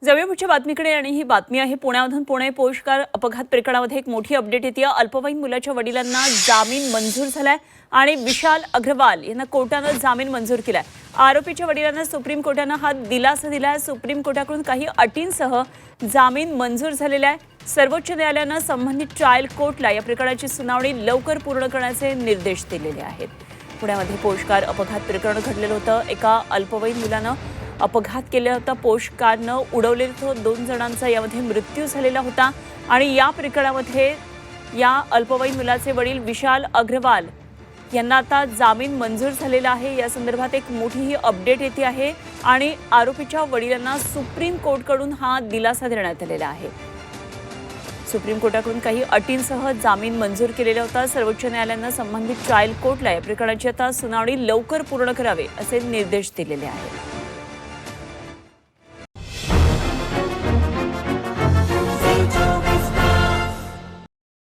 जवळच्या बातमीकडे आणि ही बातमी आहे पुण्यामधून पुणे पोशकार अपघात प्रकरणामध्ये एक मोठी अपडेट येते। अल्पवयीन मुलाच्या वडिलांना जामीन मंजूर झालाय आणि विशाल अग्रवाल यांना कोर्टाने जामीन मंजूर केलाय। आरोपीच्या वडिलांना सुप्रीम कोर्टाने हा दिलासा दिलाय। सुप्रीम कोर्टाकडून काही अटींसह जामीन मंजूर झालेला आहे। सर्वोच्च न्यायालयाने संबंधित ट्रायल कोर्टला या प्रकरणाची सुनावणी लवकर पूर्ण करण्याचे निर्देश दिलेले आहेत। पुण्यामध्ये पोशकार अपघात प्रकरण घडलेलं होतं। एका अल्पवयीन मुलाने अपघात केला होता। पोशकारनं उडवलेल्या 2 जणांचा यामध्ये मृत्यू झालेला होता आणि या प्रकरणामध्ये या अल्पवयीन मुलाचे वडील विशाल अग्रवाल यांना आता जामीन मंजूर झालेला आहे। या संदर्भात एक मोठी अपडेट येते आहे आणि आरोपीच्या वडिलांना सुप्रीम कोर्टकडून हा दिलासा देण्यात आलेला आहे। सुप्रीम कोर्टाकडून काही अटींसह जामीन मंजूर केलेला होता। सर्वोच्च न्यायालयाने संबंधित ट्रायल कोर्टला या प्रकरणाची आता सुनावणी लवकर पूर्ण करावी असे निर्देश दिलेले आहेत।